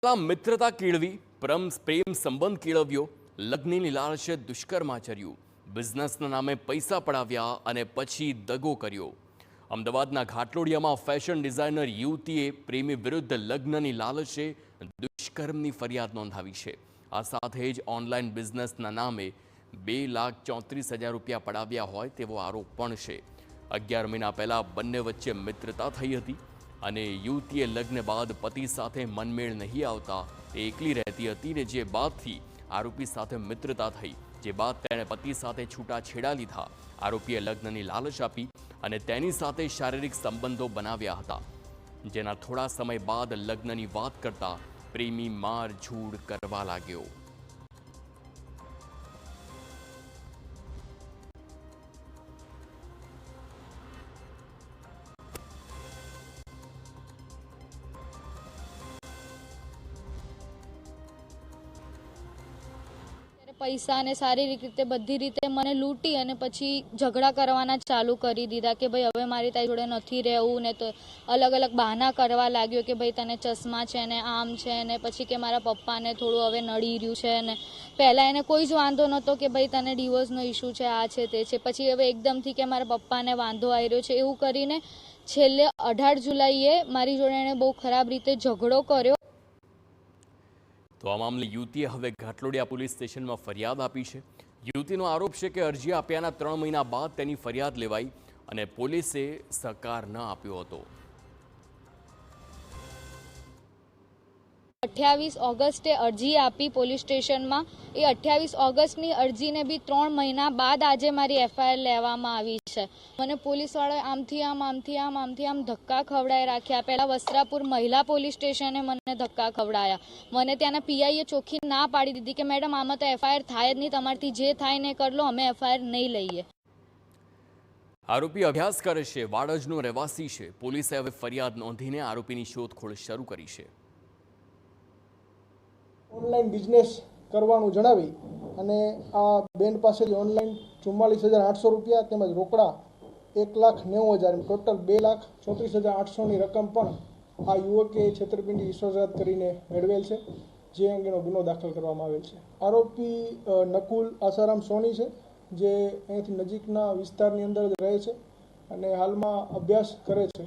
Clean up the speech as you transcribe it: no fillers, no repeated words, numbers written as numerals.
મિત્રતા કેળવી, પ્રેમ સંબંધ કેળવ્યો, લગ્નની લાલચે દુષ્કર્મ આચર્યું, બિઝનેસના નામે પૈસા પડાવ્યા અને પછી દગો કર્યો. અમદાવાદના ઘાટલોડિયામાં ફેશન ડિઝાઇનર યુવતીએ પ્રેમી વિરુદ્ધ લગ્નની લાલચે દુષ્કર્મની ફરિયાદ નોંધાવી છે. આ સાથે જ ઓનલાઈન બિઝનેસના નામે 2,34,000 રૂપિયા પડાવ્યા હોય તેવો આરોપ પણ છે. 11 મહિના પહેલા બંને વચ્ચે મિત્રતા થઈ હતી અને યુવતીએ લગ્ન બાદ પતિ સાથે મનમેળ નહીં આવતા એકલી રહેતી હતી ને જે બાદથી આરોપી સાથે મિત્રતા થઈ, જે બાદ તેણે પતિ સાથે છૂટાછેડા લીધા. આરોપીએ લગ્નની લાલચ આપી અને તેની સાથે શારીરિક સંબંધો બનાવ્યા હતા, જેના થોડા સમય બાદ લગ્નની વાત કરતા પ્રેમી મારઝૂડ કરવા લાગ્યો. પૈસા અને શારીરિક રીતે બધી રીતે મને લૂંટી અને પછી ઝઘડા કરવાના ચાલુ કરી દીધા કે ભાઈ હવે મારી તારી જોડે નથી રહેવું ને. તો અલગ અલગ બહાના કરવા લાગ્યો કે ભાઈ તને ચશ્મા છે ને આમ છે ને, પછી કે મારા પપ્પાને થોડું હવે નડી રહ્યું છે ને. પહેલાં એને કોઈ જ વાંધો નહોતો કે ભાઈ તને ડિવોર્સનો ઇસ્યુ છે, આ છે તે છે. પછી હવે એકદમથી કે મારા પપ્પાને વાંધો આવી રહ્યો છે એવું કરીને છેલ્લે 18 જુલાઈએ મારી જોડે એણે બહુ ખરાબ રીતે ઝઘડો કર્યો. તો આ મામલે યુવતીએ હવે ઘાટલોડિયા પોલીસ સ્ટેશનમાં ફરિયાદ આપી છે. યુવતીનો આરોપ છે કે અરજી આપ્યાના 3 મહિના બાદ તેની ફરિયાદ લેવાઈ અને પોલીસે સહકાર ન આપ્યો હતો. 28 ઓગસ્ટે અરજી આપી પોલીસ સ્ટેશનમાં. એ 28 ઓગસ્ટની અરજીને બી 3 મહિના બાદ આજે મારી એફઆઈઆર લેવામાં આવી છે. મને પોલીસવાળાએ આમથી આમ ધક્કા ખવડાવી રાખ્યા. પહેલાં વસ્ત્રાપુર મહિલા પોલીસ સ્ટેશને મને ધક્કા ખવડાયા. મને ત્યાંના પીઆઈએ ચોખ્ખી ના પાડી દીધી કે મેડમ આમાં તો એફઆઈઆર થાય જ નહીં, તમારથી જે થાય ને કરી લો, અમે એફઆઈઆર નહીં લઈએ. આરોપી અભ્યાસ કરે છે, વાડજનો રહેવાસી છે. પોલીસે હવે ફરિયાદ નોંધીને આરોપીની શોધખોળ શરૂ કરી છે. ઓનલાઈન બિઝનેસ કરવાનું જણાવી અને આ બેન પાસેથી ઓનલાઈન 44,800 રૂપિયા તેમજ રોકડા 1,90,000 ટોટલ 2,34,800ની રકમ પણ આ યુવકે છેતરપિંડી વિશ્વાસઘાત કરીને મેળવેલ છે, જે અંગેનો ગુનો દાખલ કરવામાં આવેલ છે. આરોપી નકુલ આસારામ સોની છે, જે અહીંથી નજીકના વિસ્તારની અંદર જ રહે છે અને હાલમાં અભ્યાસ કરે છે.